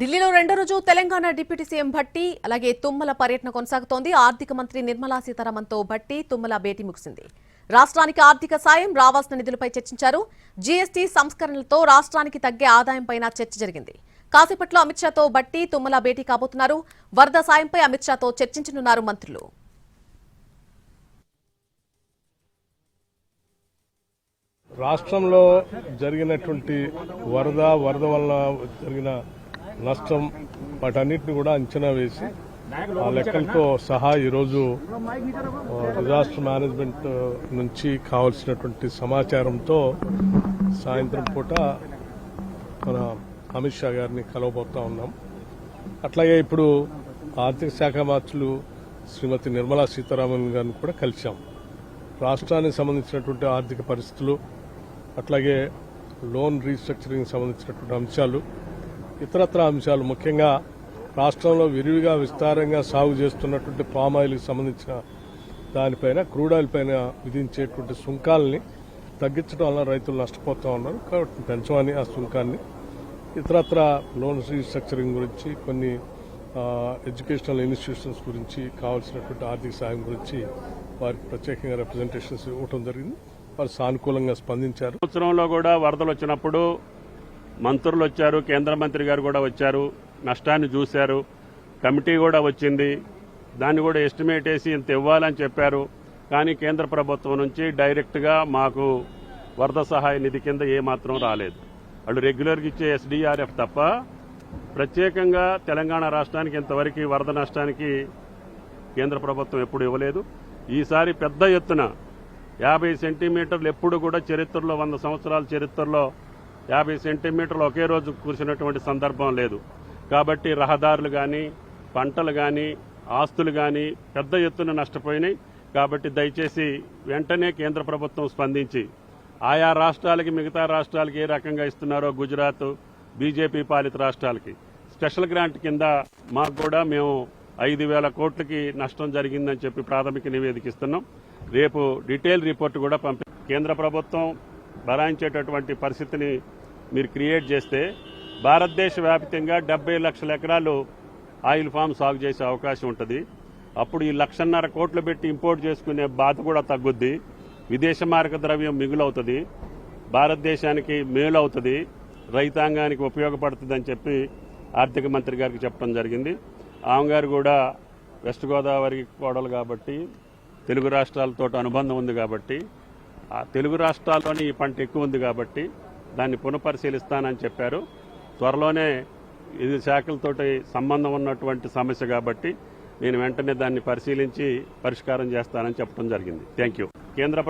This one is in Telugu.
ఢిల్లీలో రెండో రోజు తెలంగాణ డిప్యూటీ సీఎం భట్టి అలాగే తుమ్మల పర్యటన కొనసాగుతోంది. ఆర్థిక మంత్రి నిర్మలా సీతారామన్తో భట్టి తుమ్మల భేటీ ముగిసింది. రాష్ట్రానికి ఆర్థిక సాయం రావాల్సిన నిధులపై చర్చించారు. జీఎస్టీ సంస్కరణలతో రాష్ట్రానికి తగ్గే ఆదాయంపై చర్చ జరిగింది. కాసేపట్లో అమిత్ షాతో భట్టి తుమ్మల భేటీ కాబోతున్నారు. వరద సాయంపై అమిత్ షాతో చర్చించనున్నారు మంత్రులు. రాష్ట్రంలో జరిగినటువంటి వరద వల్ల జరిగిన నష్టం వాటన్నిటిని కూడా అంచనా వేసి ఆ లెక్కలతో సహా ఈరోజు డిజాస్టర్ మేనేజ్మెంట్ నుంచి కావాల్సినటువంటి సమాచారంతో సాయంత్రం పూట మన అమిత్ షా గారిని కలవబోతా ఉన్నాం. అట్లాగే ఇప్పుడు ఆర్థిక శాఖ మంత్రులు శ్రీమతి నిర్మలా సీతారామన్ గారిని కూడా కలిశాం. రాష్ట్రానికి సంబంధించినటువంటి ఆర్థిక పరిస్థితులు, అట్లాగే లోన్ రీస్ట్రక్చరింగ్ సంబంధించినటువంటి అంశాలు, ఇతరత్ర అంశాలు, ముఖ్యంగా రాష్ట్రంలో విరివిగా విస్తారంగా సాగు చేస్తున్నటువంటి పామాయిల్కి సంబంధించిన దానిపైన, క్రూడ్ ఆయిల్ పైన విధించేటువంటి సుంకాలని తగ్గించడం వల్ల రైతులు నష్టపోతూ ఉన్నారు. కాబట్టి పెంచమని ఆ సుంకాన్ని, ఇతరత్ర లోన్ రీస్ట్రక్చరింగ్ గురించి, కొన్ని ఎడ్యుకేషనల్ ఇన్స్టిట్యూషన్స్ గురించి కావాల్సినటువంటి ఆర్థిక సాయం గురించి వారికి ప్రత్యేకంగా రిప్రజెంటేషన్స్ ఇవ్వడం జరిగింది. వారు సానుకూలంగా స్పందించారు. సంవత్సరంలో కూడా వరదలు వచ్చినప్పుడు మంత్రులు వచ్చారు, కేంద్ర మంత్రి గారు కూడా వచ్చారు, నష్టాన్ని చూశారు. కమిటీ కూడా వచ్చింది, దాన్ని కూడా ఎస్టిమేట్ వేసి ఇంత ఇవ్వాలని చెప్పారు. కానీ కేంద్ర ప్రభుత్వం నుంచి డైరెక్ట్గా మాకు వరద సహాయ నిధి కింద ఏమాత్రం రాలేదు. వాళ్ళు రెగ్యులర్గా ఇచ్చే ఎస్డీఆర్ఎఫ్ తప్ప ప్రత్యేకంగా తెలంగాణ రాష్ట్రానికి ఇంతవరకు వరద నష్టానికి కేంద్ర ప్రభుత్వం ఎప్పుడు ఇవ్వలేదు. ఈసారి పెద్ద ఎత్తున 50 సెంటీమీటర్లు, ఎప్పుడు కూడా చరిత్రలో 100 సంవత్సరాల చరిత్రలో 50 సెంటీమీటర్లు ఒకే రోజు కురిసినటువంటి సందర్భం లేదు. కాబట్టి రహదారులు కానీ, పంటలు కానీ, ఆస్తులు కానీ పెద్ద ఎత్తున నష్టపోయినాయి. కాబట్టి దయచేసి వెంటనే కేంద్ర ప్రభుత్వం స్పందించి ఆయా రాష్ట్రాలకి, మిగతా రాష్ట్రాలకి ఏ రకంగా ఇస్తున్నారో, గుజరాత్ బీజేపీ పాలిత రాష్ట్రాలకి స్పెషల్ గ్రాంట్ కింద మాకు కూడా మేము 5,000 కోట్లకి నష్టం జరిగిందని చెప్పి ప్రాథమిక నివేదిక ఇస్తున్నాం. రేపు డీటెయిల్ రిపోర్ట్ కూడా కేంద్ర ప్రభుత్వం భరాయించేటటువంటి పరిస్థితిని మీరు క్రియేట్ చేస్తే భారతదేశ వ్యాప్తంగా 70 లక్షల ఎకరాలు ఆయిల్ ఫామ్ సాగు చేసే అవకాశం ఉంటుంది. అప్పుడు ఈ 1,50,000 కోట్లు పెట్టి ఇంపోర్ట్ చేసుకునే బాధ కూడా తగ్గుద్ది. విదేశ మారక ద్రవ్యం మిగులవుతుంది, భారతదేశానికి మేలు అవుతుంది, రైతాంగానికి ఉపయోగపడుతుందని చెప్పి ఆర్థిక మంత్రి గారికి చెప్పడం జరిగింది. ఆమె గారు కూడా వెస్ట్ గోదావరి కోడలు కాబట్టి, తెలుగు రాష్ట్రాలతో అనుబంధం ఉంది కాబట్టి, ఆ తెలుగు రాష్ట్రాల్లోనే ఈ పంట ఎక్కువ ఉంది కాబట్టి దాన్ని పునఃపరిశీలిస్తానని చెప్పారు. త్వరలోనే ఇది శాఖలతోటి సంబంధం ఉన్నటువంటి సమస్య కాబట్టి నేను వెంటనే దాన్ని పరిశీలించి పరిష్కారం చేస్తానని చెప్పడం జరిగింది. Thank you. కేంద్ర